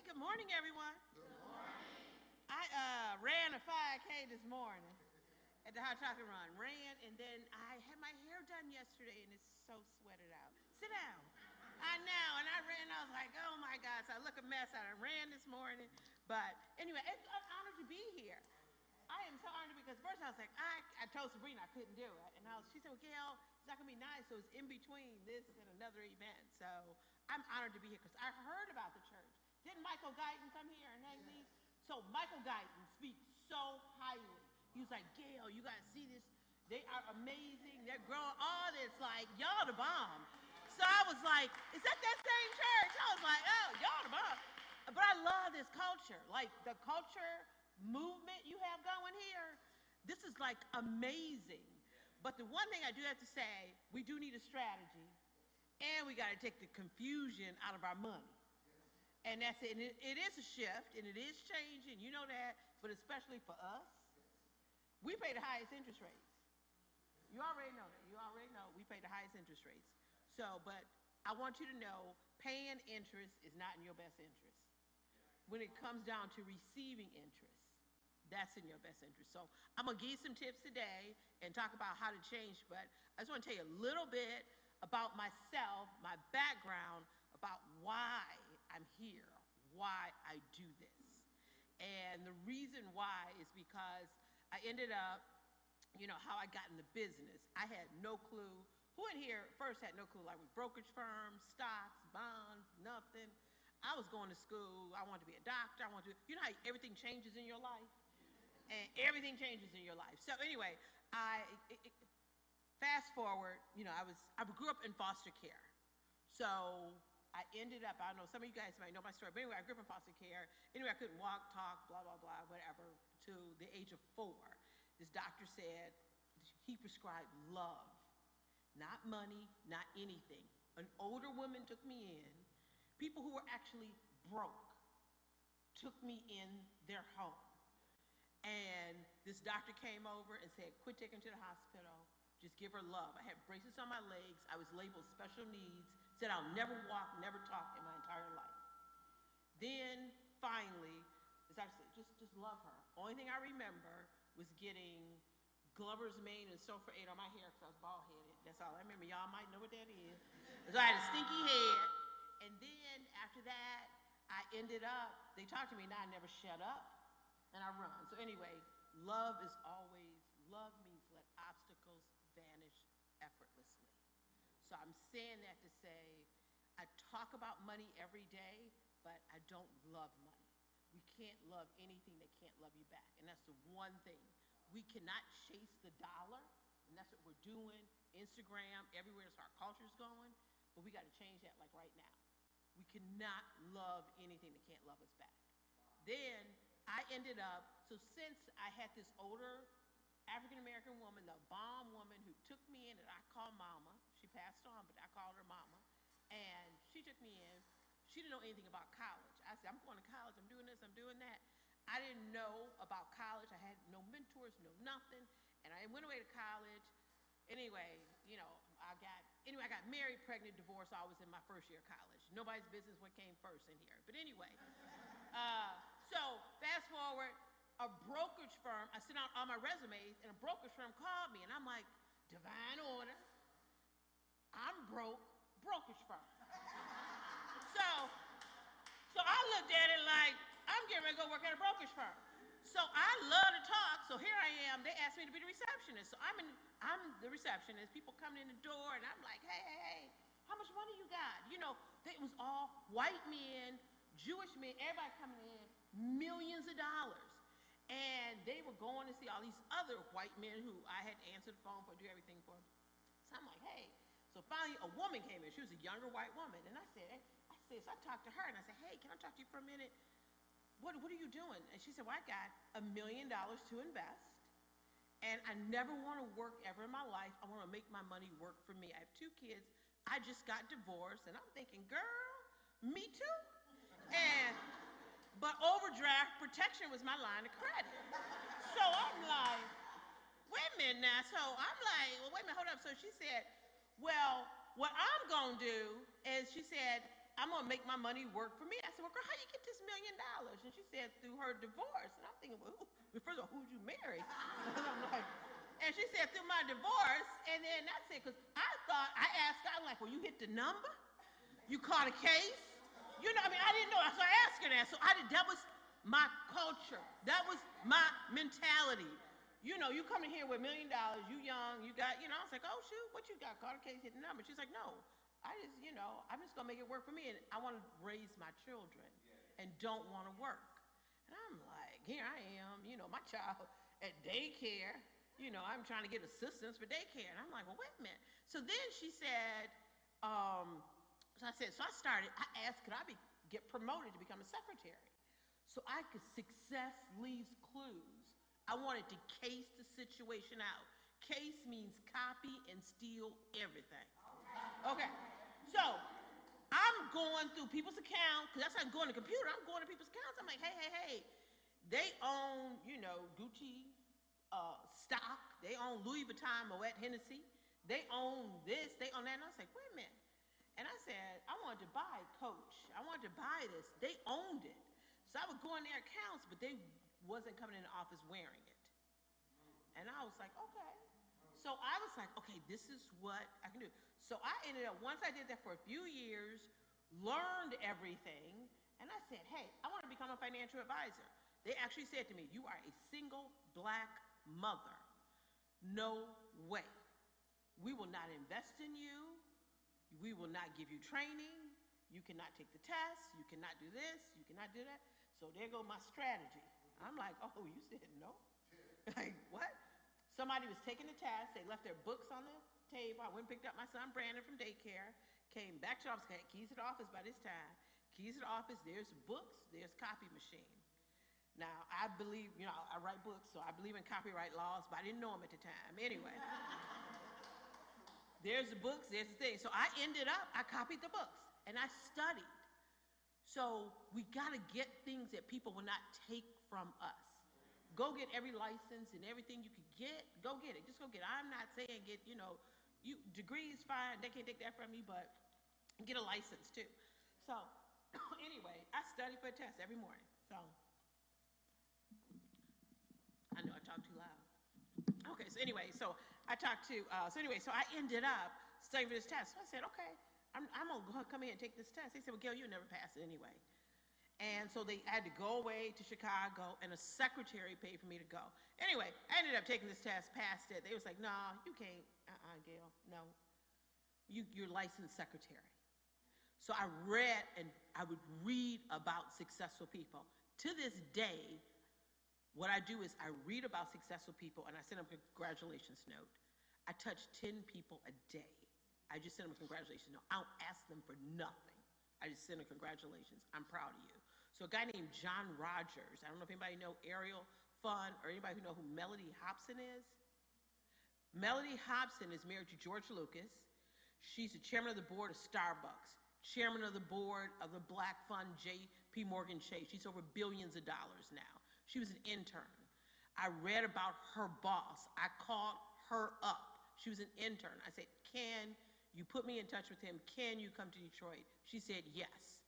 good morning, everyone. Good morning. I ran a 5K this morning at the Hot Chocolate Run. Ran, and then I had my hair done yesterday, and it's so sweated out. Sit down. I know, and I ran, I was like, oh my God, so I look a mess. I ran this morning, but anyway, it's an honor to be here. I am so honored because first I was like, I told Sabrina I couldn't do it. And she said, well, Gail, it's not going to be nice. So it's in between this and another event. So I'm honored to be here because I heard about the church. Didn't Michael Guyton come here and hang these? So Michael Guyton speaks so highly. He was like, Gail, you got to see this. They are amazing. They're growing all this. Like, y'all the bomb. So I was like, is that same church? I was like, oh, y'all the bomb. But I love this culture. Like the culture movement you have going here, this is like amazing. But the one thing I do have to say, we do need a strategy, and we got to take the confusion out of our money. And that's it. And it is a shift, and it is changing, you know that, but especially for us, we pay the highest interest rates. You already know that. You already know we pay the highest interest rates. So, but I want you to know, paying interest is not in your best interest. When it comes down to receiving interest, that's in your best interest. So I'm going to give you some tips today and talk about how to change, but I just want to tell you a little bit about myself, my background, about why I'm here, why I do this. And the reason why is because I ended up, you know, how I got in the business. I had no clue. Who in here first had no clue, like with brokerage firms, stocks, bonds, nothing. I was going to school. I wanted to be a doctor. I wanted to, you know how everything changes in your life? And everything changes in your life. So anyway, fast forward, you know, I grew up in foster care. So I ended up, I don't know, some of you guys might know my story, but anyway, I grew up in foster care. Anyway, I couldn't walk, talk, blah, blah, blah, whatever, to the age of 4. This doctor said he prescribed love, not money, not anything. An older woman took me in. People who were actually broke took me in their home. And this doctor came over and said, quit taking her to the hospital, just give her love. I had braces on my legs. I was labeled special needs, said I'll never walk, never talk in my entire life. Then finally, as I said, just love her. Only thing I remember was getting Glover's mane and sulfur 8 on my hair because I was bald-headed. That's all I remember. Y'all might know what that is. So I had a stinky head. And then after that, I ended up, they talked to me, now I never shut up, and I run. So anyway, love means let obstacles vanish effortlessly. So I'm saying that to say, I talk about money every day, but I don't love money. We can't love anything that can't love you back. And that's the one thing. We cannot chase the dollar, and that's what we're doing. Instagram, everywhere, that's where our culture's going, but we got to change that like right now. We cannot love anything that can't love us back. Then I ended up, so since I had this older African-American woman, the bomb woman who took me in, and I call mama. She passed on, but I called her mama. And she took me in. She didn't know anything about college. I said, I'm going to college. I'm doing this. I'm doing that. I didn't know about college. I had no mentors, no nothing. And I went away to college. Anyway, you know, I got married, pregnant, divorced. I was in my first year of college. Nobody's business what came first in here. But anyway, so fast forward, a brokerage firm, I sent out all my resumes, and a brokerage firm called me, and I'm like, divine order. I'm broke, brokerage firm. So I looked at it like, I'm getting ready to go work at a brokerage firm. So I love to talk, so here I am. They asked me to be the receptionist. So I'm the receptionist. People coming in the door, and I'm like, hey, how much money you got? You know, it was all white men, Jewish men, everybody coming in, millions of dollars. And they were going to see all these other white men who I had to answer the phone for, do everything for. So I'm like, hey. So finally, a woman came in. She was a younger white woman. And I said, so I talked to her, and I said, hey, can I talk to you for a minute? What are you doing? And she said, well, I got $1 million to invest, and I never want to work ever in my life. I want to make my money work for me. I have 2 kids. I just got divorced, and I'm thinking, girl, me too? But overdraft protection was my line of credit. So I'm like, wait a minute now. So I'm like, well, wait a minute, hold up. So she said, well, what I'm going to do is, she said, I'm going to make my money work for me. I said, well, girl, how you get this $1 million? And she said, through her divorce. And I'm thinking, well, first of all, who'd you marry? And I'm like, and she said, through my divorce. And then that's it, because I asked God, like, well, you hit the number? You caught a case? You know, I mean, I didn't know. So I asked her that. So that was my culture. That was my mentality. You know, you come in here with $1 million, you young, you got, I was like, oh, shoot, what you got? Caught a case, hit the number. She's like, no, I'm just going to make it work for me. And I want to raise my children and don't want to work. And I'm like, here I am, my child at daycare. I'm trying to get assistance for daycare. And I'm like, well, wait a minute. So then she said, I asked, could I get promoted to become a secretary? So I could success leaves clues. I wanted to case the situation out. Case means copy and steal everything. Okay. So I'm going through people's accounts, because that's how I'm going to the computer. I'm going to people's accounts. I'm like, hey. They own, Gucci stock. They own Louis Vuitton, Moet Hennessy. They own this. They own that. And I was like, wait a minute. And I said, I wanted to buy Coach. I wanted to buy this. They owned it. So I would go in their accounts, but they wasn't coming in the office wearing it. And I was like, okay. So I was like, okay, this is what I can do. So I ended up, once I did that for a few years, learned everything, and I said, hey, I want to become a financial advisor. They actually said to me, you are a single black mother. No way. We will not invest in you. We will not give you training. You cannot take the test. You cannot do this. You cannot do that. So there go my strategy. I'm like, oh, you said no? Like, what? Somebody was taking the test. They left their books on the table. I went and picked up my son, Brandon, from daycare. Came back to the office. Had keys to the office by this time. Keys to the office. There's books. There's copy machine. Now, I believe, I write books, so I believe in copyright laws, but I didn't know them at the time. Anyway. There's the books, there's the thing. So I copied the books, and I studied. So we got to get things that people will not take from us. Go get every license and everything you could get. Go get it. Just go get it. I'm not saying degree is fine. They can't take that from me, but get a license too. So anyway, I study for a test every morning. So I know I talk too loud. Okay, so anyway, so I ended up studying for this test. So I said, okay, I'm going to come in and take this test. They said, well, Gail, you'll never pass it anyway. And so I had to go away to Chicago, and a secretary paid for me to go. Anyway, I ended up taking this test, passed it. They was like, no, you can't. Gail, no. You're licensed secretary. So I read, and I would read about successful people. To this day, what I do is I read about successful people, and I send them a congratulations note. I touch 10 people a day. I just send them a congratulations note. I don't ask them for nothing. I just send them congratulations. I'm proud of you. So a guy named John Rogers, I don't know if anybody know Ariel Fun or anybody who know who Melody Hobson is. Melody Hobson is married to George Lucas. She's the chairman of the board of Starbucks, chairman of the board of the Black Fund, J.P. Morgan Chase. She's over billions of dollars now. She was an intern. I read about her boss. I called her up. She was an intern. I said, can you put me in touch with him? Can you come to Detroit? She said, yes.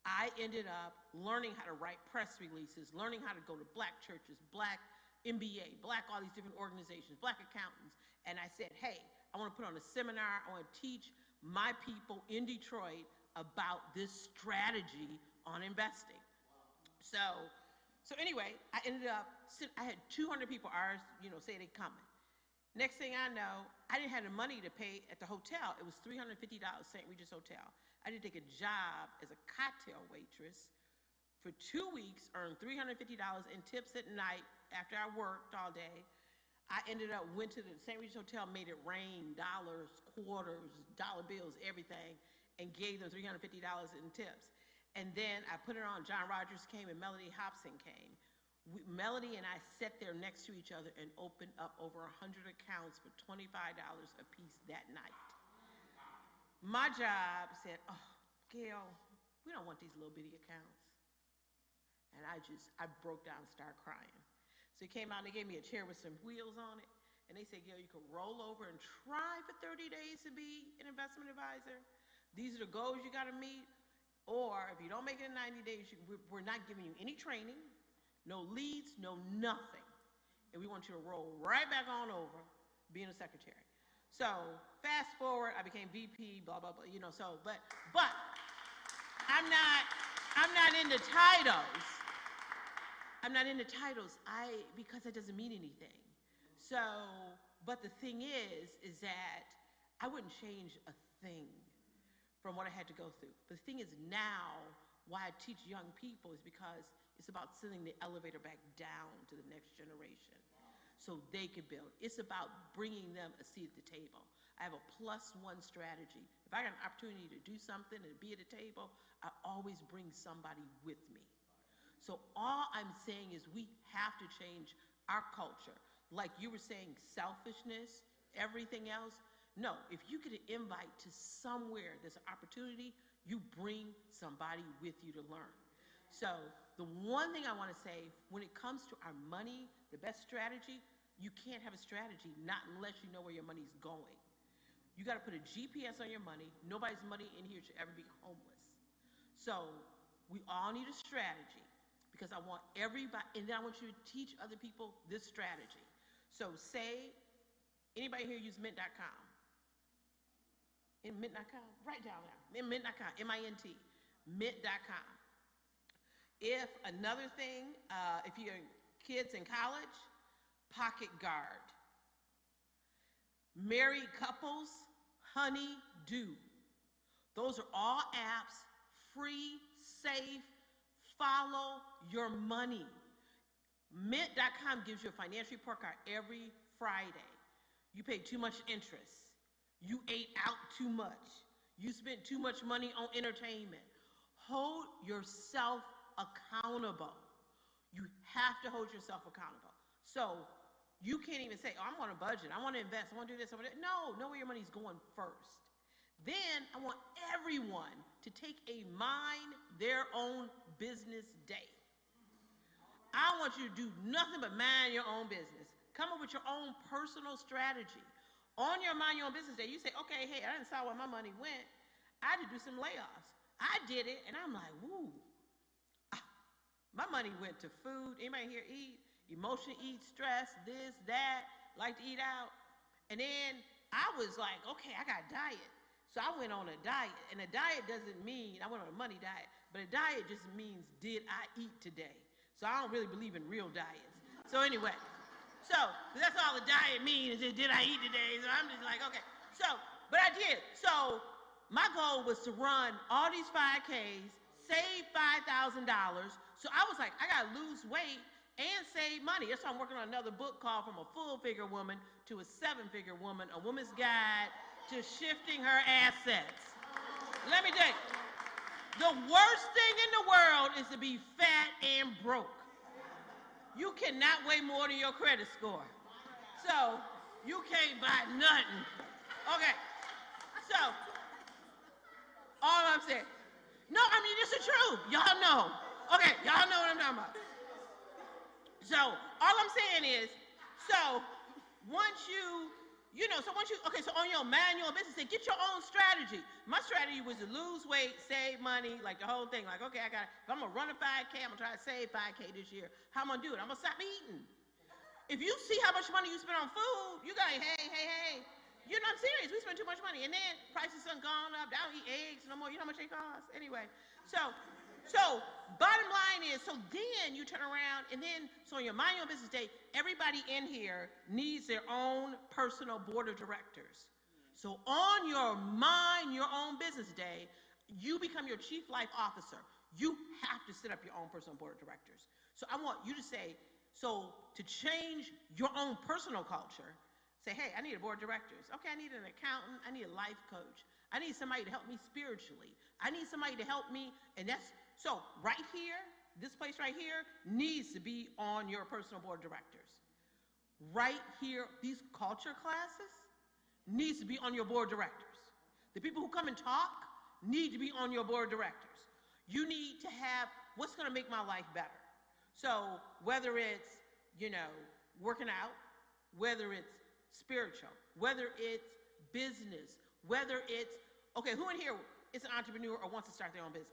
I ended up learning how to write press releases, learning how to go to black churches, black MBA, black all these different organizations, black accountants. And I said, hey, I want to put on a seminar. I want to teach my people in Detroit about this strategy on investing. So anyway, I ended up, I had 200 people say they coming. Next thing I know, I didn't have the money to pay at the hotel. It was $350, St. Regis Hotel. I did take a job as a cocktail waitress for 2 weeks, earned $350 in tips at night after I worked all day. I went to the St. Regis Hotel, made it rain, dollars, quarters, dollar bills, everything, and gave them $350 in tips. And then I put it on. John Rogers came and Melody Hobson came. Melody and I sat there next to each other and opened up over 100 accounts for $25 a piece that night. My job said, oh, Gail, we don't want these little bitty accounts. And I broke down and started crying. So he came out and they gave me a chair with some wheels on it. And they said, Gail, you can roll over and try for 30 days to be an investment advisor. These are the goals you got to meet. Or if you don't make it in 90 days, we're not giving you any training, no leads, no nothing. And we want you to roll right back on over being a secretary. So fast forward, I became VP, blah, blah, blah, you know, so, but I'm not into titles. I'm not into titles because that doesn't mean anything. So, but the thing is that I wouldn't change a thing from what I had to go through. But the thing is now, why I teach young people is because it's about sending the elevator back down to the next generation so they can build. It's about bringing them a seat at the table. I have a +1 strategy. If I got an opportunity to do something and be at a table, I always bring somebody with me. So all I'm saying is we have to change our culture. Like you were saying, selfishness, everything else. No, if you get an invite to somewhere there's an opportunity, you bring somebody with you to learn. So the one thing I want to say, when it comes to our money, the best strategy, you can't have a strategy not unless you know where your money's going. You got to put a GPS on your money. Nobody's money in here should ever be homeless. So we all need a strategy because I want everybody, and then I want you to teach other people this strategy. So say, anybody here use mint.com? In mint.com? Write down now. In mint.com, M-I-N-T, mint.com. If another thing, if you're kids in college, Pocket Guard. Married couples, Honey-Do. Those are all apps, free, safe, follow your money. Mint.com gives you a financial report card every Friday. You pay too much interest. You ate out too much. You spent too much money on entertainment. Hold yourself accountable. You have to hold yourself accountable. So you can't even say, oh, I'm on a budget. I want to invest. I want to do this. I want to do that. No, know where your money's going first. Then I want everyone to take a mind their own business day. I want you to do nothing but mind your own business. Come up with your own personal strategy. On your mind your own business day, you say, okay, hey, I didn't saw where my money went. I had to do some layoffs. I did it, and I'm like, woo. My money went to food. Anybody here eat? Emotion, eat, stress, this, that, like to eat out. And then I was like, okay, I got a diet. So I went on a diet. And a diet doesn't mean, I went on a money diet, but a diet just means, did I eat today? So I don't really believe in real diets. So anyway, so that's all a diet means is, did I eat today? So I'm just like, okay. So, but I did. So my goal was to run all these 5Ks, save $5,000. So I was like, I got to lose weight and save money. That's why I'm working on another book called From a Full-Figure Woman to a Seven-Figure Woman, A Woman's Guide to Shifting Her Assets. Let me tell you, the worst thing in the world is to be fat and broke. You cannot weigh more than your credit score. So you can't buy nothing. Okay, so all I'm saying, no, I mean, this is true. Y'all know. Okay, y'all know what I'm talking about. So all I'm saying is, so once you okay, so on your manual business, get your own strategy. My strategy was to lose weight, save money, like the whole thing. Like, okay, if I'm gonna run a 5K, I'm gonna try to save 5K this year. How am I gonna do it? I'm gonna stop eating. If you see how much money you spend on food, you gotta, hey, you're not serious. We spend too much money. And then prices done gone up. I don't eat eggs no more. You know how much they cost? Anyway, so bottom line is, so then you turn around and then, so on your mind your business day, everybody in here needs their own personal board of directors. So on your mind your own business day, you become your chief life officer. You have to set up your own personal board of directors. So I want you to say, so to change your own personal culture, say, hey, I need a board of directors. Okay, I need an accountant. I need a life coach. I need somebody to help me spiritually. I need somebody to help me, and that's, so right here, this place right here needs to be on your personal board of directors. Right here, these culture classes needs to be on your board of directors. The people who come and talk need to be on your board of directors. You need to have, what's gonna make my life better? So whether it's, working out, whether it's spiritual, whether it's business, whether it's, okay, who in here is an entrepreneur or wants to start their own business?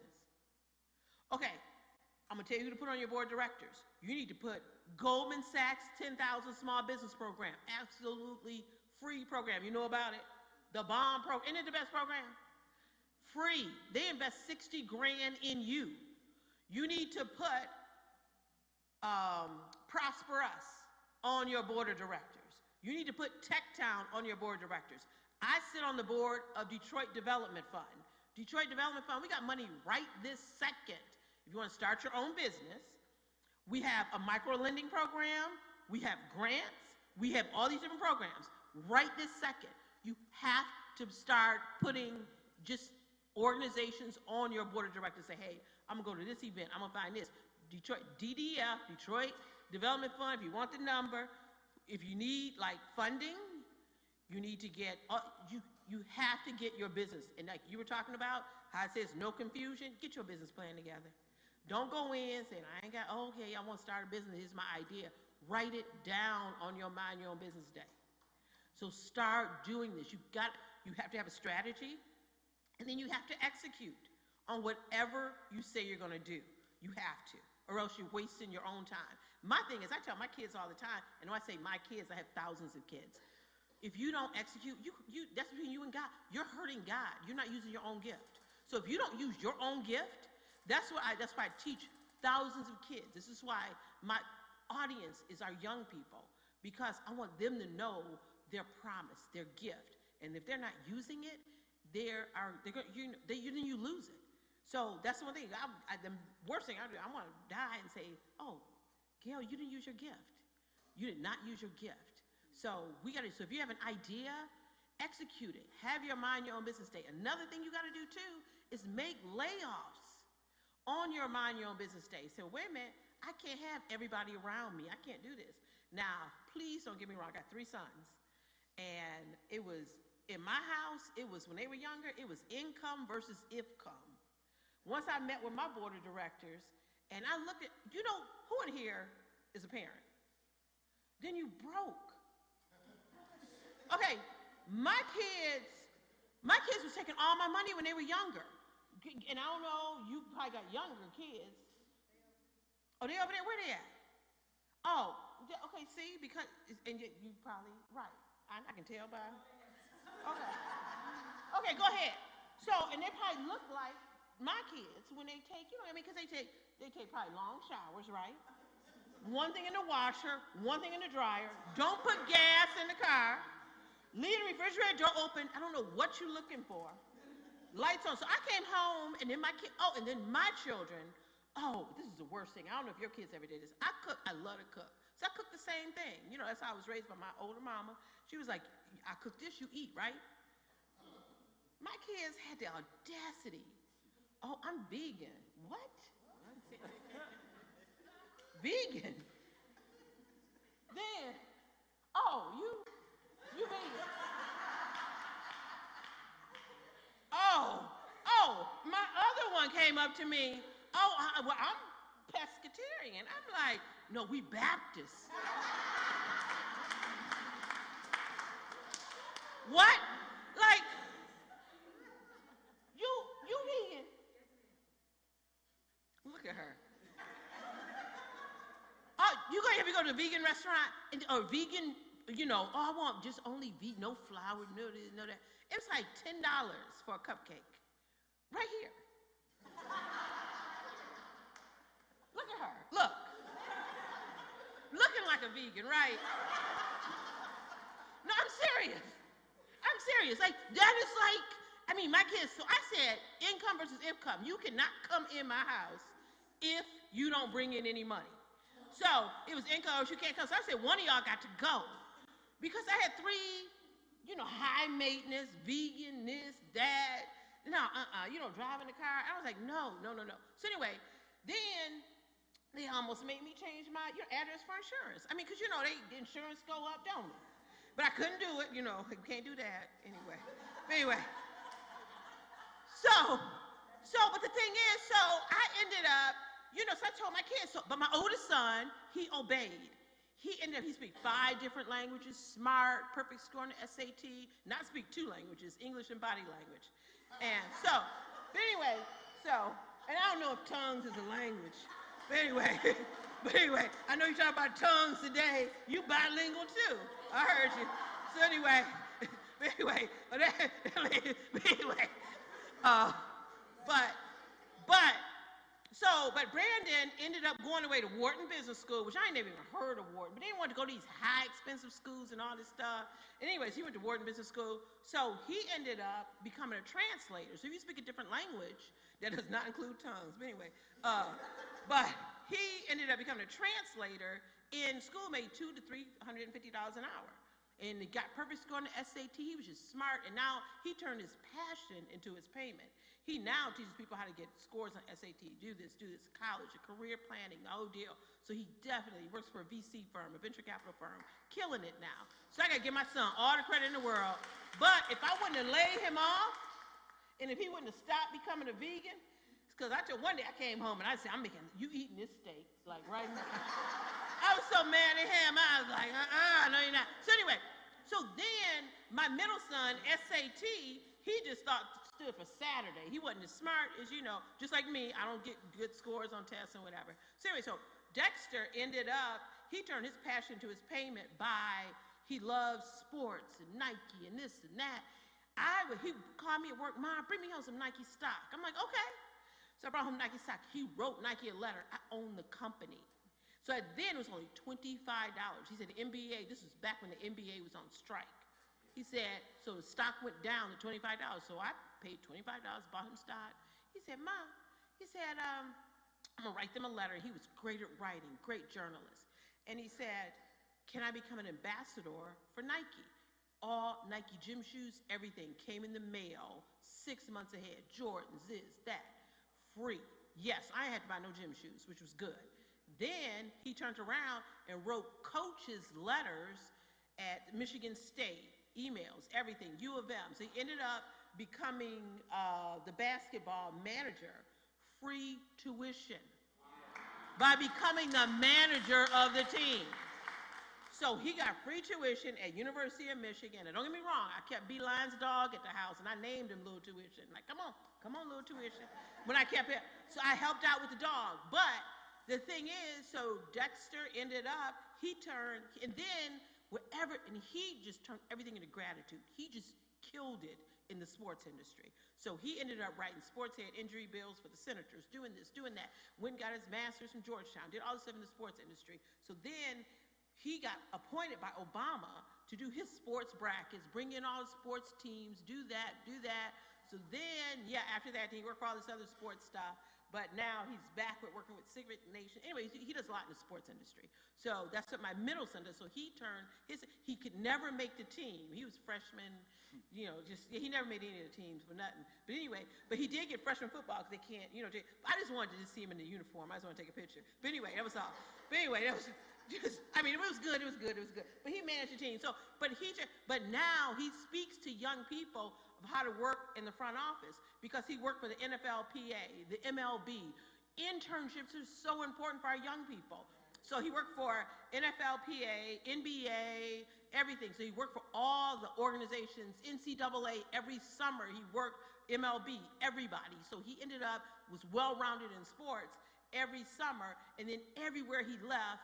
I'm going to tell you who to put on your board of directors. You need to put Goldman Sachs 10,000 Small Business Program. Absolutely free program. You know about it? The bomb program. Isn't it the best program? Free. They invest 60 grand in you. You need to put Prosper Us on your board of directors. You need to put Tech Town on your board of directors. I sit on the board of Detroit Development Fund. Detroit Development Fund, we got money right this second. If you want to start your own business, we have a micro lending program, we have grants, we have all these different programs right this second. You have to start putting just organizations on your board of directors. Say, hey, I'm gonna go to this event, I'm gonna find this. Detroit, DDF, Detroit Development Fund, if you want the number, if you need like funding, you need to get, you have to get your business, and like you were talking about, how it says no confusion, get your business plan together. Don't go in saying, I ain't got, okay, I want to start a business, here's my idea. Write it down on your Mind Your Own Business Day. So start doing this. You have to have a strategy, and then you have to execute on whatever you say you're gonna do. You have to, or else you're wasting your own time. My thing is, I tell my kids all the time, and when I say my kids, I have thousands of kids. If you don't execute, that's between you and God. You're hurting God. You're not using your own gift. So if you don't use your own gift, that's why I teach thousands of kids. This is why my audience is our young people, because I want them to know their promise, their gift. And if they're not using it, then you lose it. So that's the one thing. The worst thing I do, I want to die and say, oh, Gail, you didn't use your gift. You did not use your gift. So so if you have an idea, execute it. Have your Mind Your Own Business Day. Another thing you got to do too is make layoffs on your Mind Your Own Business Day. So wait a minute, I can't have everybody around me. I can't do this. Now, please don't get me wrong. I got 3 sons, and it was in my house. It was when they were younger. It was income versus if-come. Once I met with my board of directors, and I looked at, who in here is a parent? Then you broke. Okay, my kids was taking all my money when they were younger. And I don't know, you probably got younger kids. Oh, they over there? Where they at? Oh, okay, see, because, and you probably, right. I can tell by, okay. Okay, go ahead. So, and they probably look like my kids when they take, because they take probably long showers, right? One thing in the washer, one thing in the dryer. Don't put gas in the car. Leave the refrigerator door open. I don't know what you're looking for. Lights on. So I came home, and then and then my children, this is the worst thing. I don't know if your kids ever did this. I cook. I love to cook. So I cook the same thing. That's how I was raised by my older mama. She was like, I cook this, you eat, right? My kids had the audacity. Oh, I'm vegan. What? Vegan? Then, you vegan. My other one came up to me. I'm pescatarian. I'm like, no, we Baptists. What? Like, you vegan? Look at her. Have you go to a vegan restaurant or vegan? I want just only vegan, no flour, no this, no that. It's like $10 for a cupcake, right here. Look at her. Look, looking like a vegan, right? No, I'm serious. Like that is like. My kids. So I said, income versus income. You cannot come in my house if you don't bring in any money. So it was income, you can't come. So I said, one of y'all got to go. Because I had 3, high maintenance, vegan, this, that. No, driving the car. I was like, no. So anyway, then they almost made me change my address for insurance. Because the insurance go up, don't it? But I couldn't do it, you can't do that anyway. But anyway. So, but the thing is, so I ended up, so I told my kids, but my oldest son, he obeyed. He speaks 5 different languages, smart, perfect score on the SAT, not speak 2 languages, English and body language. And so, but anyway, and I don't know if tongues is a language. But anyway, I know you're talking about tongues today. You bilingual too. I heard you. So anyway, uh, but but Brandon ended up going away to Wharton Business School, which I ain't never even heard of Wharton, but he wanted to go to these high expensive schools and all this stuff. And anyways, he went to Wharton Business School. So he ended up becoming a translator. So if you speak a different language, that does not include tongues. But anyway, but he ended up becoming a translator in school, made $200 to $350 an hour. And he got perfect score on the SAT. He was just smart, and now he turned his passion into his payment. He now teaches people how to get scores on SAT, do this, college, a career planning, the whole deal. So he definitely works for a VC firm, a venture capital firm, killing it now. So I got to give my son all the credit in the world. But if I wouldn't have laid him off, and if he wouldn't have stopped becoming a vegan, because I told one day I came home and I said, I'm making you eating this steak, like right now. I was so mad at him. I was like, no, you're not. So anyway, so then my middle son, SAT, he just stood for Saturday. He wasn't as smart as, just like me. I don't get good scores on tests and whatever. So anyway, so Dexter ended up, he turned his passion to his payment by, he loves sports and Nike and this and that. He called me at work, Mom, bring me home some Nike stock. I'm like, okay. So I brought home Nike stock. He wrote Nike a letter. I own the company. So then it was only $25. He said the NBA, this was back when the NBA was on strike. He said, so the stock went down to $25. So I paid $25, bought him stock. He said, Mom, I'm gonna write them a letter. He was great at writing, great journalist. And he said, can I become an ambassador for Nike? All Nike gym shoes, everything came in the mail 6 months ahead. Jordans, this, that, free. Yes, I had to buy no gym shoes, which was good. Then he turned around and wrote coaches' letters at Michigan State, emails, everything, U of M. So he ended up becoming the basketball manager, free tuition, by becoming the manager of the team. So he got free tuition at University of Michigan. And don't get me wrong, I kept Beeline's dog at the house, and I named him Little Tuition. Like, come on, Little Tuition. When I kept it, so I helped out with the dog. But the thing is, so Dexter ended up, he just turned everything into gratitude. He just killed it in the sports industry. So he ended up writing sports head injury bills for the Senators, doing this, doing that. Went and got his master's from Georgetown, did all this stuff in the sports industry. So then he got appointed by Obama to do his sports brackets, bring in all the sports teams, do that. So then, after that, he worked for all this other sports stuff. But now he's back with working with Secret Nation. Anyway, he does a lot in the sports industry. So that's what my middle son does. So he could never make the team. He was freshman, he never made any of the teams for nothing. But anyway, he did get freshman football because they can't, I just wanted to just see him in the uniform. I just want to take a picture. But anyway, that was all. But anyway, that was it was good. But he managed the team. So, but now he speaks to young people of how to work in the front office because he worked for the NFLPA, the MLB. Internships are so important for our young people. So he worked for NFLPA, NBA, everything. So he worked for all the organizations, NCAA. Every summer he worked MLB, everybody. So he ended up was well-rounded in sports every summer, and then everywhere he left,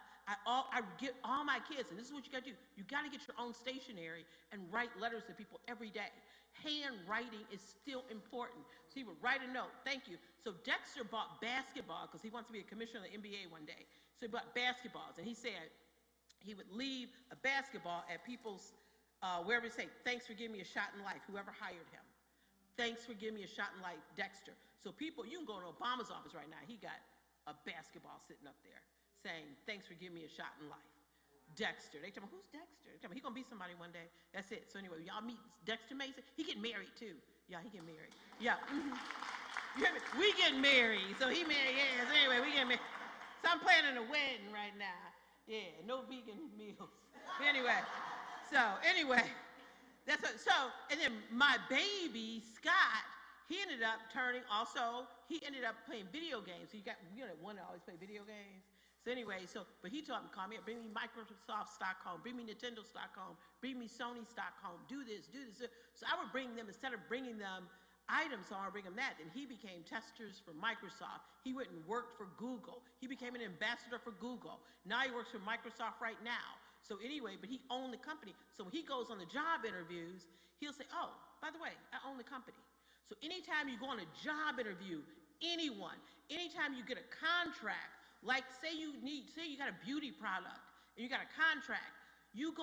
I would get all my kids, and this is what you got to do. You got to get your own stationery and write letters to people every day. Handwriting is still important. So he would write a note, thank you. So Dexter bought basketball because he wants to be a commissioner of the NBA one day. So he bought basketballs, and he said he would leave a basketball at people's, wherever he say, thanks for giving me a shot in life, whoever hired him. Thanks for giving me a shot in life, Dexter. So people, you can go to Obama's office right now. He got a basketball sitting up there saying, thanks for giving me a shot in life. Dexter. They tell me, who's Dexter? They tell me, he's going to be somebody one day. That's it. So anyway, y'all meet Dexter Mason. He getting married too. Yeah, he getting married. Yeah. Mm-hmm. You hear me? We getting married. So he married, yeah. So anyway, we getting married. So I'm planning a wedding right now. Yeah, no vegan meals. Anyway, that's what, and then my baby, Scott, he ended up he ended up playing video games. So you got, one that always play video games. So anyway, but he told me, call me up, bring me Microsoft stock home, bring me Nintendo stock home, bring me Sony stock home, do this. So I would bring them, instead of bringing them items, so I bring him that. Then he became testers for Microsoft. He went and worked for Google. He became an ambassador for Google. Now he works for Microsoft right now. So anyway, but he owned the company. So when he goes on the job interviews, he'll say, oh, by the way, I own the company. So anytime you go on a job interview, anytime you get a contract, like say you got a beauty product and you got a contract, you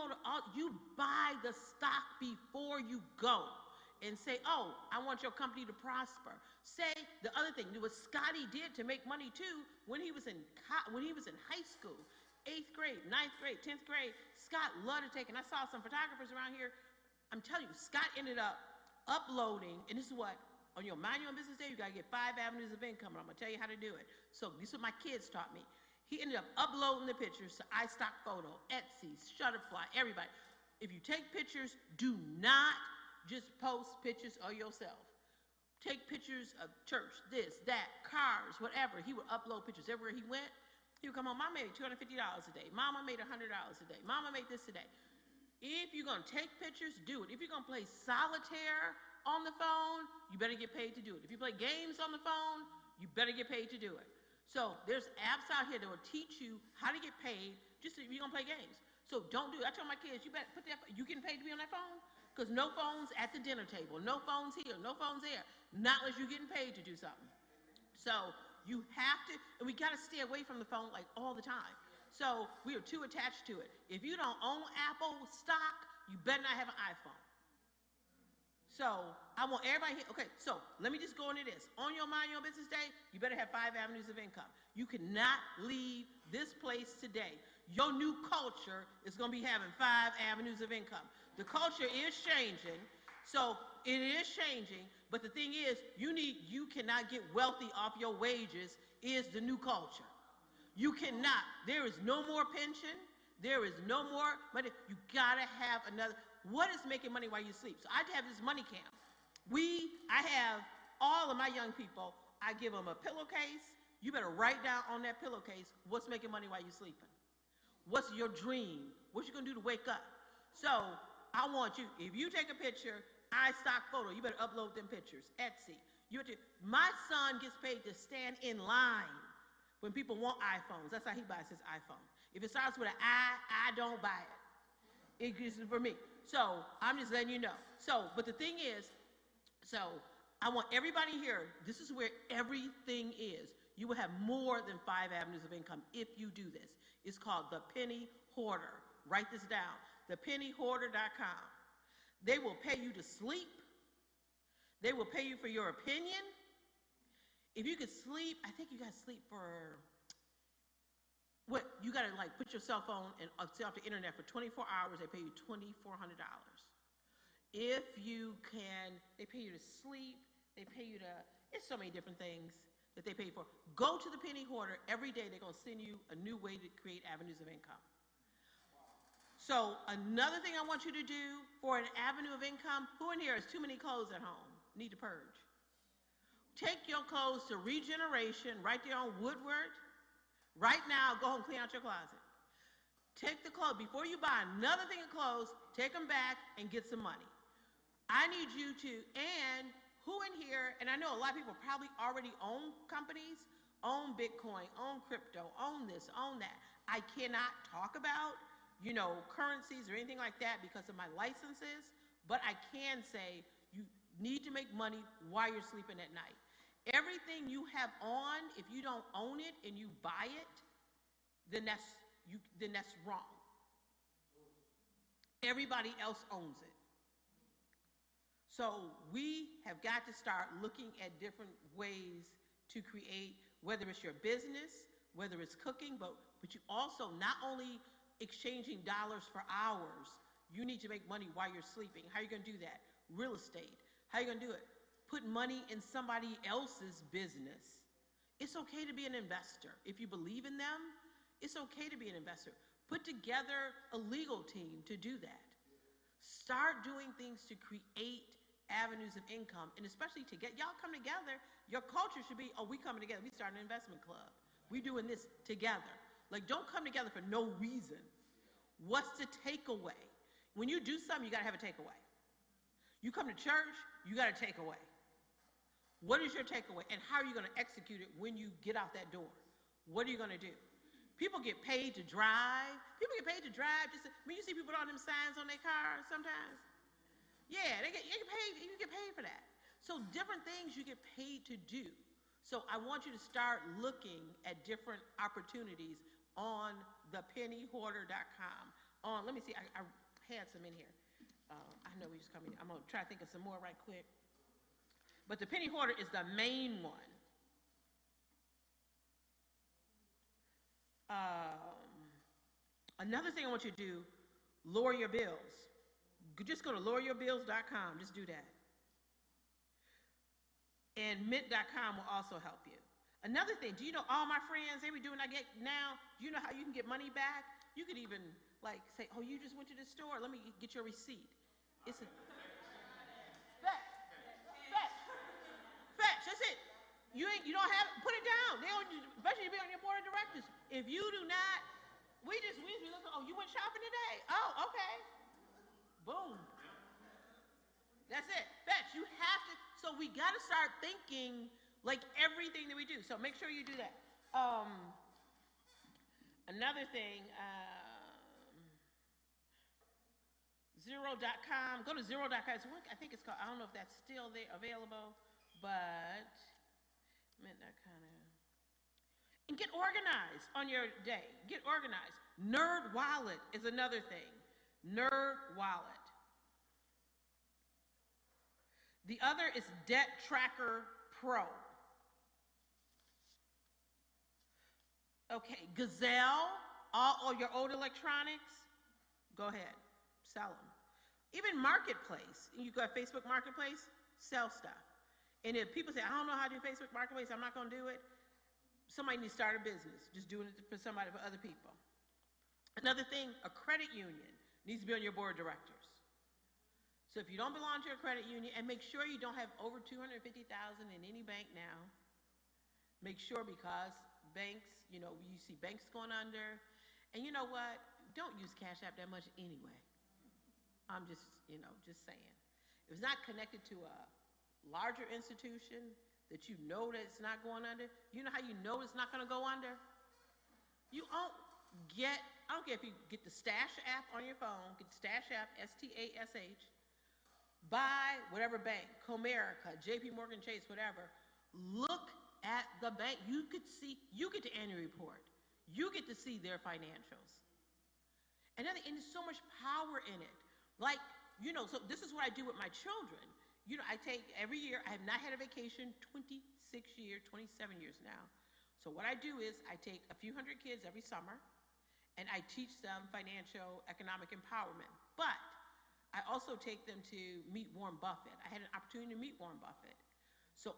buy the stock before you go and say, oh, I want your company to prosper. Say the other thing, what Scotty did to make money too, when he was in high school, 8th grade, 9th grade, 10th grade, Scott loved to take, and I saw some photographers around here. I'm telling you, Scott ended up uploading, and this is what, on your Mind Your Own Business Day, you got to get 5 avenues of income, and I'm going to tell you how to do it. So this is what my kids taught me. He ended up uploading the pictures to iStock Photo, Etsy, Shutterfly, everybody. If you take pictures, do not just post pictures of yourself. Take pictures of church, this, that, cars, whatever. He would upload pictures everywhere he went. He would come home, Mom made $250 a day. Mama made $100 a day. Mama made this today. If you're going to take pictures, do it. If you're going to play solitaire on the phone, you better get paid to do it. If you play games on the phone, you better get paid to do it. So there's apps out here that will teach you how to get paid just if you're going to play games. So don't do it. I tell my kids, you better put that, you getting paid to be on that phone? Because no phones at the dinner table, no phones here, no phones there, not unless you're getting paid to do something. So you have to, and we got to stay away from the phone like all the time. So we are too attached to it. If you don't own Apple stock, you better not have an iPhone. So I want everybody here. Okay, so let me just go into this. On your Mind Your Own Business Day, you better have 5 avenues of income. You cannot leave this place today. Your new culture is going to be having 5 avenues of income. The culture is changing, so it is changing, but the thing is, you cannot get wealthy off your wages is the new culture. You cannot. There is no more pension. There is no more money. You got to have another. What is making money while you sleep? So I have this money camp. I have all of my young people, I give them a pillowcase. You better write down on that pillowcase what's making money while you're sleeping. What's your dream? What you going to do to wake up? So I want you, if you take a picture, iStock Photo, you better upload them pictures. Etsy. My son gets paid to stand in line when people want iPhones. That's how he buys his iPhone. If it starts with an I don't buy it. It is for me. So I'm just letting you know. So, but the thing is, so I want everybody here, this is where everything is. You will have more than 5 avenues of income if you do this. It's called the Penny Hoarder. Write this down. thepennyhoarder.com. They will pay you to sleep. They will pay you for your opinion. If you could sleep, I think you got to sleep for, what, you got to like put your cell phone and stay off the internet for 24 hours, they pay you $2,400. If you can, they pay you to sleep, they pay you to, it's so many different things that they pay for. Go to the Penny Hoarder. Every day they're going to send you a new way to create avenues of income. So another thing I want you to do for an avenue of income, who in here has too many clothes at home? Need to purge. Take your clothes to Regeneration right there on Woodward. Right now, go home and clean out your closet. Take the clothes. Before you buy another thing of clothes, take them back and get some money. I need you to, and who in here, and I know a lot of people probably already own companies, own Bitcoin, own crypto, own this, own that. I cannot talk about, currencies or anything like that because of my licenses, but I can say you need to make money while you're sleeping at night. Everything you have on, if you don't own it and you buy it, then that's wrong. Everybody else owns it. So we have got to start looking at different ways to create, whether it's your business, whether it's cooking, but you also not only exchanging dollars for hours, you need to make money while you're sleeping. How are you going to do that? Real estate. How are you going to do it? Put money in somebody else's business. It's okay to be an investor. If you believe in them, it's okay to be an investor. Put together a legal team to do that. Start doing things to create avenues of income, and especially to get y'all come together. Your culture should be, we coming together. We start an investment club. We doing this together. Like, don't come together for no reason. What's the takeaway? When you do something, you got to have a takeaway. You come to church, you got to take away. What is your takeaway? And how are you going to execute it when you get out that door? What are you going to do? People get paid to drive. People get paid to drive. When you see people put all them signs on their cars sometimes. Yeah, you get paid for that. So different things you get paid to do. So I want you to start looking at different opportunities on thepennyhoarder.com. Let me see, I had some in here. I know we just coming. I'm going to try to think of some more right quick. But the penny hoarder is the main one. Another thing I want you to do, lower your bills. Just go to loweryourbills.com. Just do that. And mint.com will also help you. Another thing, do you know all my friends, they be doing I get now, do you know how you can get money back? You could even like say, oh, you just went to the store, let me get your receipt. It's a fetch, that's it. You don't have it, put it down. They don't, especially if you're on your board of directors. If you do not, we just be looking, oh, you went shopping today? Oh, okay. Boom. That's it. Fetch. You have to, so we got to start thinking like everything that we do. So make sure you do that. Another thing, Zero.com. Go to Zero.com. I think it's called, I don't know if that's still there available, but and get organized on your day. Get organized. Nerd Wallet is another thing. Nerd Wallet. The other is Debt Tracker Pro. Okay, Gazelle, all your old electronics, go ahead, sell them. Even Marketplace, you go to Facebook Marketplace, sell stuff. And if people say, I don't know how to do Facebook Marketplace, I'm not going to do it, somebody needs to start a business, just doing it for somebody, for other people. Another thing, a credit union needs to be on your board of directors. So if you don't belong to a credit union, and make sure you don't have over $250,000 in any bank now. Make sure, because banks, you see banks going under, and you know what? Don't use Cash App that much anyway. I'm just saying. If it's not connected to a larger institution that you know that it's not going under, you know how you know it's not going to go under? You don't get, I don't care if you get the Stash app on your phone, get the Stash app, STASH, buy whatever bank, Comerica, JP Morgan Chase, whatever. Look at the bank. You get the annual report. You get to see their financials. And there's so much power in it. Like, so this is what I do with my children. I take every year, I have not had a vacation 27 years now. So what I do is I take a few hundred kids every summer and I teach them financial, economic empowerment. But I also take them to meet Warren Buffett. I had an opportunity to meet Warren Buffett. So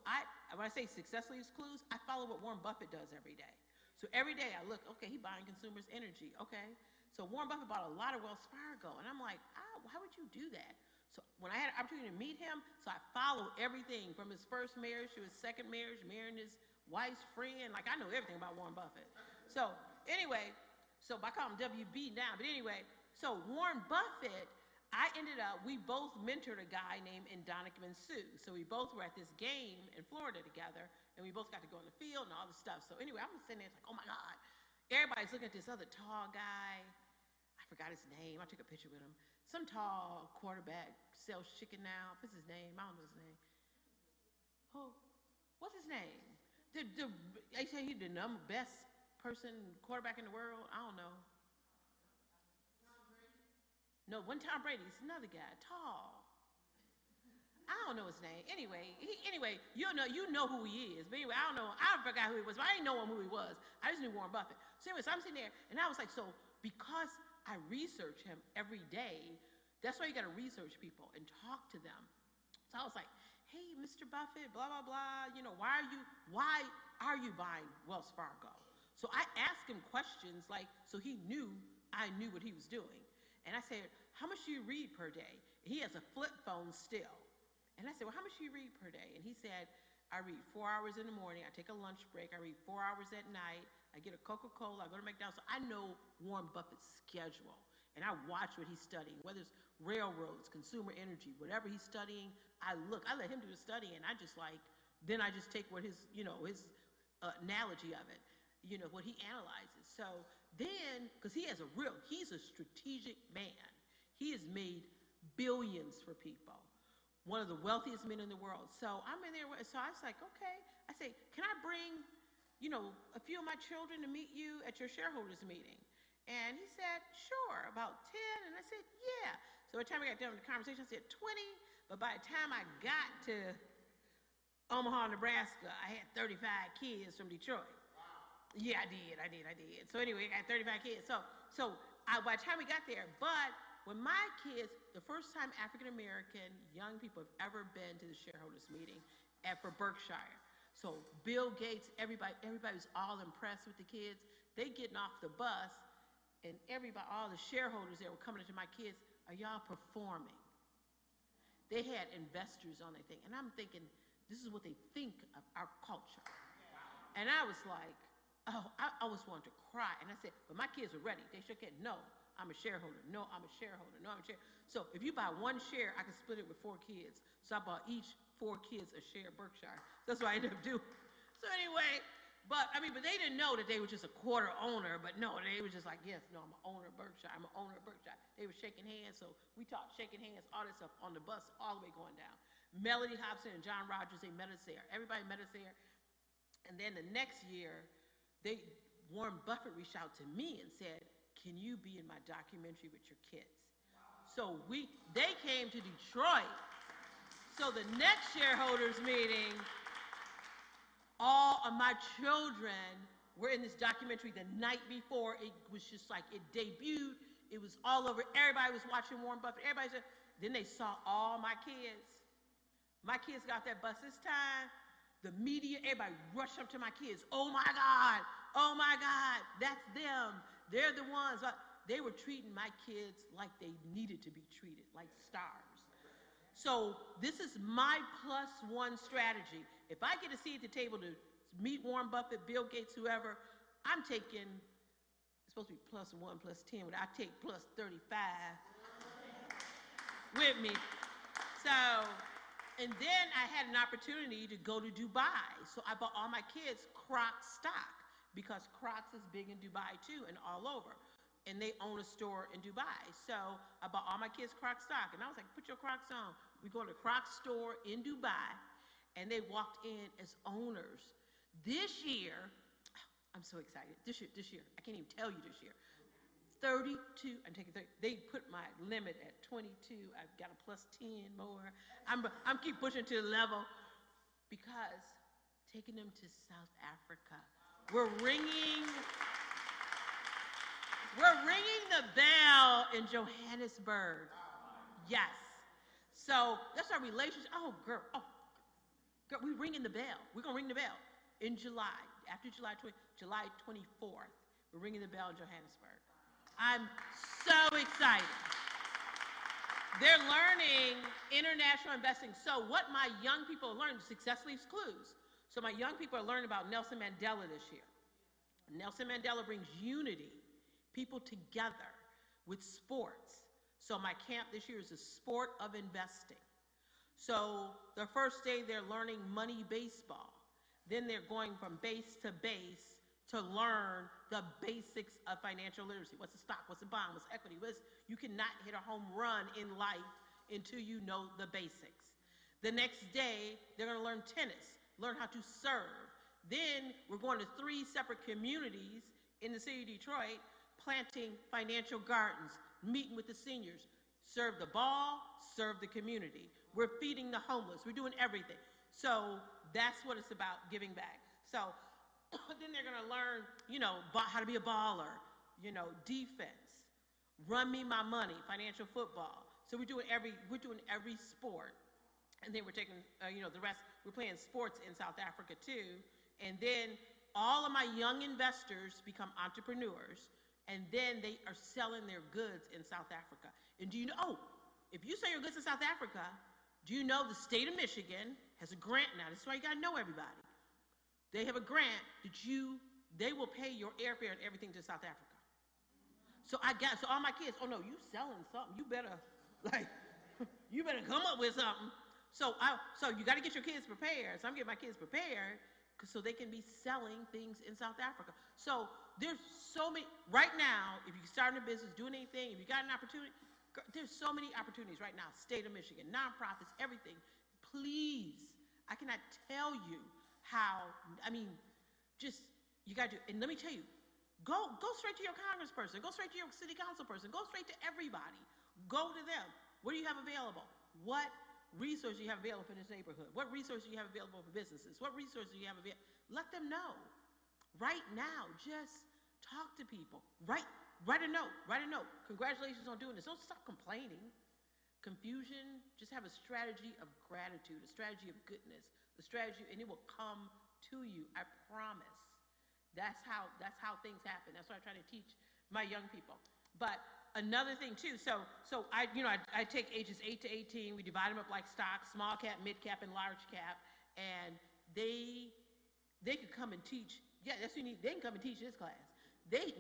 when I say success leaves clues, I follow what Warren Buffett does every day. So every day I look, okay, he's buying consumers energy. Okay. So Warren Buffett bought a lot of Wells Fargo. And I'm like, why would you do that? So when I had an opportunity to meet him, so I followed everything from his first marriage to his second marriage, marrying his wife's friend. Like, I know everything about Warren Buffett. So anyway, I call him WB now. But anyway, so Warren Buffett, we both mentored a guy named Indonovan Sue. So we both were at this game in Florida together, and we both got to go in the field and all this stuff. So anyway, I'm sitting there, it's like, oh my God. Everybody's looking at this other tall guy. I forgot his name. I took a picture with him. Some tall quarterback, sells chicken now. What's his name? I don't know his name. Oh, what's his name? They say he's the best quarterback in the world. I don't know. No, one Tom Brady. It's another guy, tall. I don't know his name. Anyway, you know who he is. But anyway, I don't know. I forgot who he was. But I didn't know who he was. I just knew Warren Buffett. So anyway, so I'm sitting there, and I was like, so because I research him every day, that's why you got to research people and talk to them. So I was like, hey, Mr. Buffett, blah, blah, blah. Why are you buying Wells Fargo? So I asked him questions so he knew I knew what he was doing. And I said, how much do you read per day? He has a flip phone still. And I said, well, how much do you read per day? And he said, I read 4 hours in the morning. I take a lunch break. I read 4 hours at night. I get a Coca-Cola. I go to McDonald's. So I know Warren Buffett's schedule. And I watch what he's studying, whether it's railroads, consumer energy, whatever he's studying. I let him do the studying. And I just then I just take what his, his analogy of it, what he analyzes. So then, because he's a strategic man. He has made billions for people. One of the wealthiest men in the world. So I'm in there, so I was like, okay. I say, can I bring, a few of my children to meet you at your shareholders meeting? And he said, sure, about 10. And I said, yeah. So by the time we got done with the conversation, I said 20. But by the time I got to Omaha, Nebraska, I had 35 kids from Detroit. Wow. Yeah, I did. So anyway, I got 35 kids. So by the time we got there, but when my kids, the first time African-American young people have ever been to the shareholders meeting for Berkshire. So Bill Gates, everybody was all impressed with the kids. They getting off the bus, and all the shareholders that were coming to my kids, are y'all performing? They had investors on their thing. And I'm thinking, this is what they think of our culture. And I was like, oh, I always wanted to cry. And I said, but my kids are ready. They shook it. No, I'm a shareholder. No, I'm a shareholder. No, I'm a shareholder. So if you buy one share, I can split it with 4 kids. So I bought each 4 kids a share of Berkshire. That's what I ended up doing. So anyway, but they didn't know that they were just a quarter owner. But no, they were just like, yes, no, I'm an owner of Berkshire. I'm an owner of Berkshire. They were shaking hands. So we talked shaking hands, all this stuff on the bus, all the way going down. Melody Hobson and John Rogers, they met us there. Everybody met us there. And then the next year, Warren Buffett reached out to me and said, can you be in my documentary with your kids? So they came to Detroit. So the next shareholders meeting, all of my children were in this documentary the night before. It was just like it debuted. It was all over. Everybody was watching Warren Buffett. Then they saw all my kids. My kids got that bus this time. The media, everybody rushed up to my kids. Oh my God, that's them. They're the ones. They were treating my kids like they needed to be treated, like stars. So this is my +1 strategy. If I get a seat at the table to meet Warren Buffett, Bill Gates, whoever, I'm taking, it's supposed to be +1, +10, but I take +35 with me. So, and then I had an opportunity to go to Dubai. So I bought all my kids Crocs stock because Crocs is big in Dubai too and all over. And they own a store in Dubai. So I bought all my kids Crocs stock. And I was like, put your Crocs on. We go to the Crocs store in Dubai, and they walked in as owners. This year, I'm so excited. This year, I can't even tell you this year. 32, I'm taking 30. They put my limit at 22. I've got a +10 more. I'm keep pushing to the level because taking them to South Africa. We're ringing the bell in Johannesburg. Yes. So that's our relationship. Oh, girl, we're ringing the bell. We're going to ring the bell in July, after July 24th. We're ringing the bell in Johannesburg. I'm so excited. They're learning international investing. So what my young people are learning, success leaves clues. So my young people are learning about Nelson Mandela this year. Nelson Mandela brings unity, people together with sports. So my camp this year is the sport of investing. So the first day they're learning money baseball. Then they're going from base to base to learn the basics of financial literacy. What's a stock? What's a bond? What's equity? You cannot hit a home run in life until you know the basics. The next day, they're going to learn tennis, learn how to serve. Then we're going to 3 separate communities in the city of Detroit, planting financial gardens, meeting with the seniors, serve the ball, serve the community. We're feeding the homeless. We're doing everything. So that's what it's about, giving back. So then they're going to learn, how to be a baller, defense, run me my money, financial football. So we're doing every sport. And then we're taking, the rest, we're playing sports in South Africa too. And then all of my young investors become entrepreneurs. And then they are selling their goods in South Africa. And do you know, if you sell your goods in South Africa, do you know the state of Michigan has a grant now? This is why you gotta know everybody. They have a grant that they will pay your airfare and everything to South Africa. So all my kids, oh no, you selling something. You better come up with something. So you got to get your kids prepared. So I'm getting my kids prepared so they can be selling things in South Africa. So there's so many, right now, if you're starting a business, doing anything, if you got an opportunity, there's so many opportunities right now. State of Michigan, nonprofits, everything. Please, I cannot tell you how, just, you got to, and let me tell you, go straight to your congressperson, go straight to your city council person, go straight to everybody. Go to them. What do you have available? What resources do you have available for this neighborhood? What resources do you have available for businesses? What resources do you have available? Let them know. Right now, just talk to people. Write a note. Congratulations on doing this. Don't stop complaining. Confusion, just have a strategy of gratitude, a strategy of goodness, a strategy, and it will come to you. I promise. That's how things happen. That's what I try to teach my young people. But another thing too, so I take ages 8 to 18. We divide them up like stocks: small cap, mid cap, and large cap. And they could come and teach. Yeah, that's what you need. They can come and teach this class. Right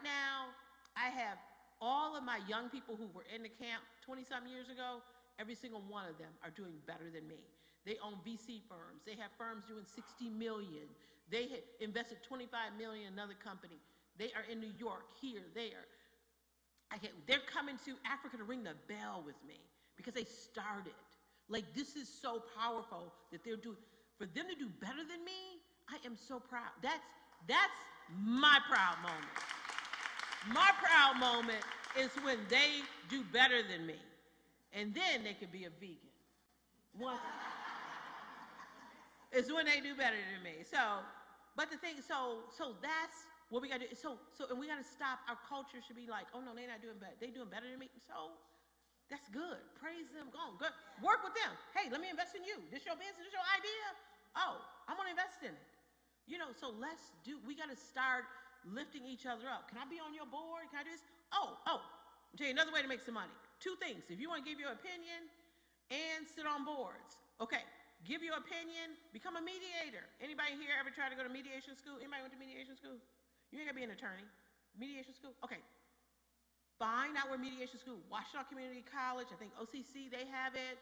now, I have all of my young people who were in the camp 20-something years ago. Every single one of them are doing better than me. They own VC firms. They have firms doing $60 million. They had invested $25 million in another company. They are in New York, here, there. They're coming to Africa to ring the bell with me because they started. Like, this is so powerful that they're doing. For them to do better than me, I am so proud. That's my proud moment. My proud moment is when they do better than me. And then they can be a vegan. It's when they do better than me. But the thing, so that's what we got to do. And we got to stop. Our culture should be like, oh no, they're not doing better. They're doing better than me. So that's good. Praise them. Go on. Good. Work with them. Hey, let me invest in you. This your business. This your idea. Oh, I'm gonna invest in it. So we got to start lifting each other up. Can I be on your board? Can I do this? Oh, I'll tell you another way to make some money. 2 things. If you want to give your opinion and sit on boards. Okay. Give your opinion, become a mediator. Anybody here ever try to go to mediation school? Anybody went to mediation school? You ain't gonna be an attorney. Mediation school? Okay. Find out where mediation school, Washington Community College, I think OCC, they have it.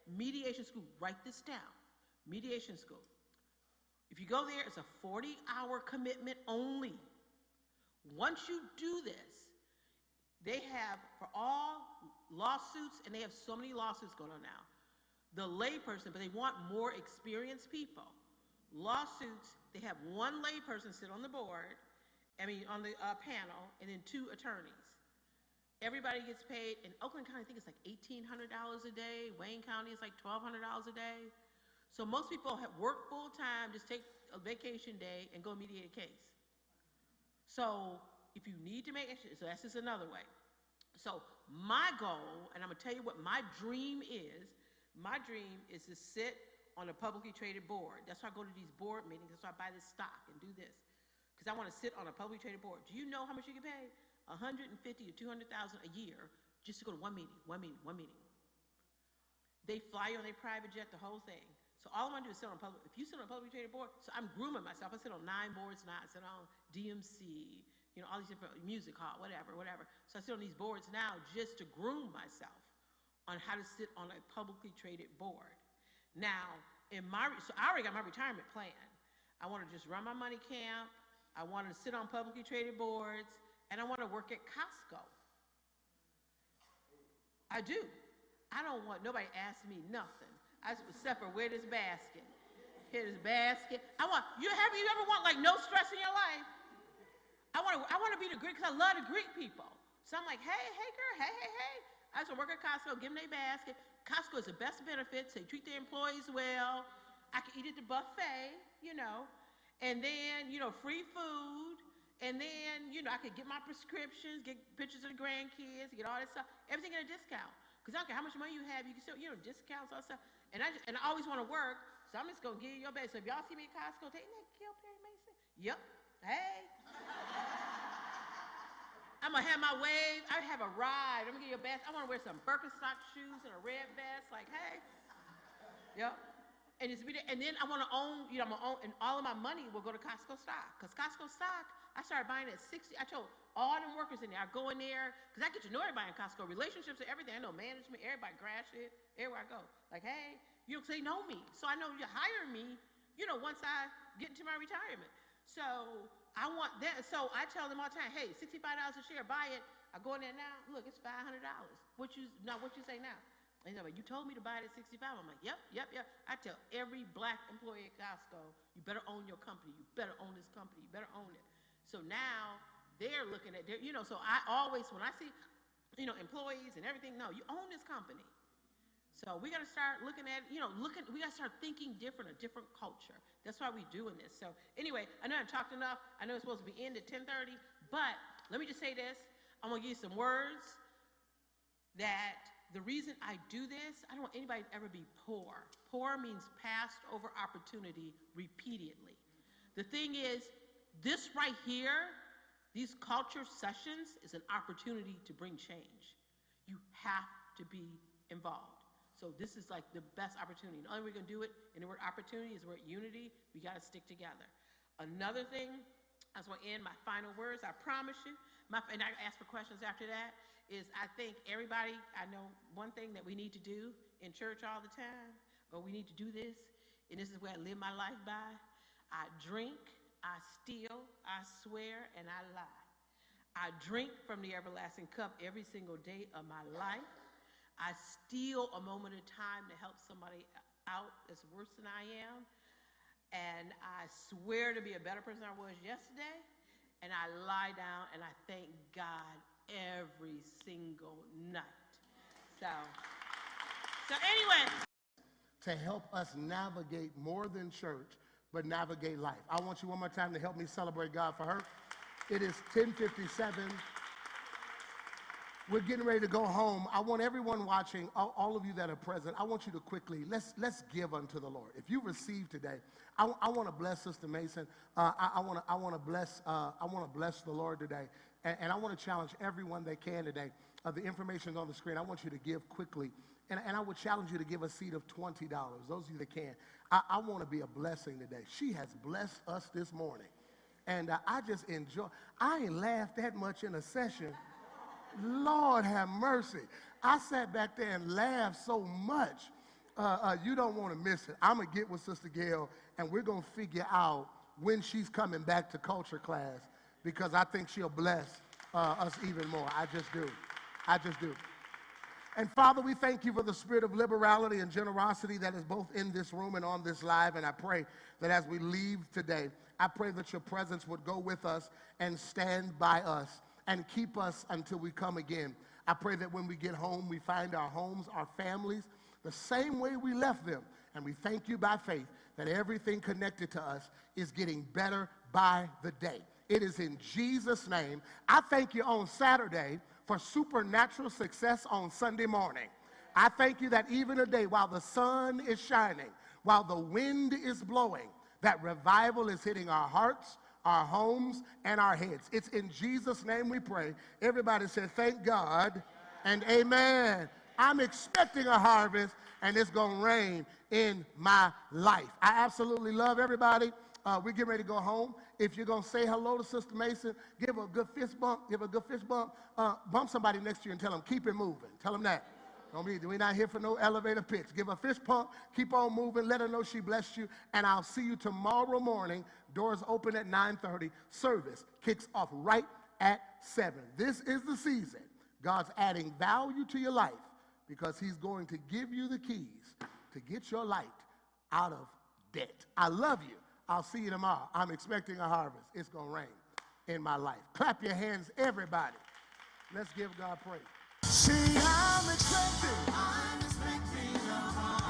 Mediation school, write this down. Mediation school. If you go there, it's a 40-hour commitment only. Once you do this, they have for all lawsuits, and they have so many lawsuits going on now. The layperson, but they want more experienced people. Lawsuits, they have 1 layperson sit on the board, on the panel, and then 2 attorneys. Everybody gets paid. In Oakland County, I think it's like $1,800 a day. Wayne County is like $1,200 a day. So most people have worked full time, just take a vacation day and go mediate a case. So if you need to make extra, so that's just another way. So my goal, and I'm gonna tell you what my dream is. My dream is to sit on a publicly traded board. That's why I go to these board meetings. That's why I buy this stock and do this. Because I want to sit on a publicly traded board. Do you know how much you get paid? $150,000 to $200,000 a year just to go to one meeting. They fly you on their private jet, the whole thing. So all I want to do is sit on if you sit on a publicly traded board, so I'm grooming myself. I sit on 9 boards now. I sit on DMC, all these different music hall, whatever. So I sit on these boards now just to groom myself on how to sit on a publicly traded board. Now, so I already got my retirement plan. I want to just run my money camp. I want to sit on publicly traded boards, and I want to work at Costco. I do. I don't want nobody ask me nothing. Except for wear this basket. Here this basket. You ever want like no stress in your life? I want to be the Greek because I love to greet people. So I'm like, hey girl, hey. I used to work at Costco, give them their basket. Costco is the best benefits. They treat their employees well. I can eat at the buffet, and then, free food. And then, I could get my prescriptions, get pictures of the grandkids, get all that stuff. Everything at a discount. Because I don't care how much money you have, you can still, discounts, all that stuff. And I always want to work, so I'm just going to give you your best. So if y'all see me at Costco, take that Gail Perry-Mason. Yep. Hey. I'm going to have my wave. I have a ride. I'm going to give you a vest. I want to wear some Birkenstock shoes and a red vest. Like, hey. Yep. And then I want to own, I'm going to own, and all of my money will go to Costco stock. Because Costco stock, I started buying at 60. I told all them workers in there, I go in there, because I get to know everybody in Costco, relationships and everything. I know management, everybody crash it, everywhere I go. Like, hey, they know me. So I know you hire me, once I get into my retirement. So I want that. So I tell them all the time, hey, $65 a share, buy it. I go in there now, look, it's $500. What you say now? And they're like, you told me to buy it at 65. I'm like, yep. I tell every black employee at Costco, you better own your company. You better own this company. You better own it. So now they're looking at so I always, when I see, employees and everything, no, you own this company. So we got to start looking at, we got to start thinking different, a different culture. That's why we're doing this. So anyway, I know I've talked enough. I know it's supposed to be end at 10:30, but let me just say this. I'm going to give you some words that the reason I do this, I don't want anybody to ever be poor. Poor means passed over opportunity repeatedly. The thing is, this right here, these culture sessions is an opportunity to bring change. You have to be involved. So this is like the best opportunity. The only way we're going to do it in the word opportunity is the word unity. We got to stick together. Another thing, I just want to end my final words. I promise you, and I ask for questions after that, is I think everybody, I know one thing that we need to do in church all the time, or we need to do this, and this is where I live my life by. I drink, I steal, I swear, and I lie. I drink from the everlasting cup every single day of my life. I steal a moment of time to help somebody out that's worse than I am. And I swear to be a better person than I was yesterday. And I lie down and I thank God every single night. So anyway. To help us navigate more than church, but navigate life. I want you one more time to help me celebrate God for her. It is 10:57. We're getting ready to go home. I want everyone watching, all of you that are present, I want you to quickly, let's give unto the Lord. If you receive today, I want to bless Sister Mason. I want to bless the Lord today. And I want to challenge everyone that can today. The information is on the screen. I want you to give quickly. And I would challenge you to give a seed of $20. Those of you that can. I want to be a blessing today. She has blessed us this morning. And I just enjoy. I ain't laughed that much in a session. Lord have mercy. I sat back there and laughed so much. You don't want to miss it. I'm going to get with Sister Gail, and we're going to figure out when she's coming back to culture class, because I think she'll bless us even more. I just do. And Father, we thank you for the spirit of liberality and generosity that is both in this room and on this live. And I pray that as we leave today, I pray that your presence would go with us and stand by us and keep us until we come again. I pray that when we get home, we find our homes, our families, the same way we left them. And we thank you by faith that everything connected to us is getting better by the day. It is in Jesus' name. I thank you on Saturday for supernatural success on Sunday morning. I thank you that even today, while the sun is shining, while the wind is blowing, that revival is hitting our hearts, our homes, and our heads. It's in Jesus' name we pray. Everybody say, thank God and amen. I'm expecting a harvest, and it's going to rain in my life. I absolutely love everybody. We're getting ready to go home. If you're going to say hello to Sister Mason, give her a good fist bump. Give her a good fist bump. Bump somebody next to you and tell them, keep it moving. Tell them that. We're not here for no elevator pitch. Give her a fist pump. Keep on moving. Let her know she blessed you. And I'll see you tomorrow morning. Doors open at 9:30. Service kicks off right at 7. This is the season. God's adding value to your life because he's going to give you the keys to get your light out of debt. I love you. I'll see you tomorrow. I'm expecting a harvest. It's going to rain in my life. Clap your hands, everybody. Let's give God praise. See, I'm expecting a harvest.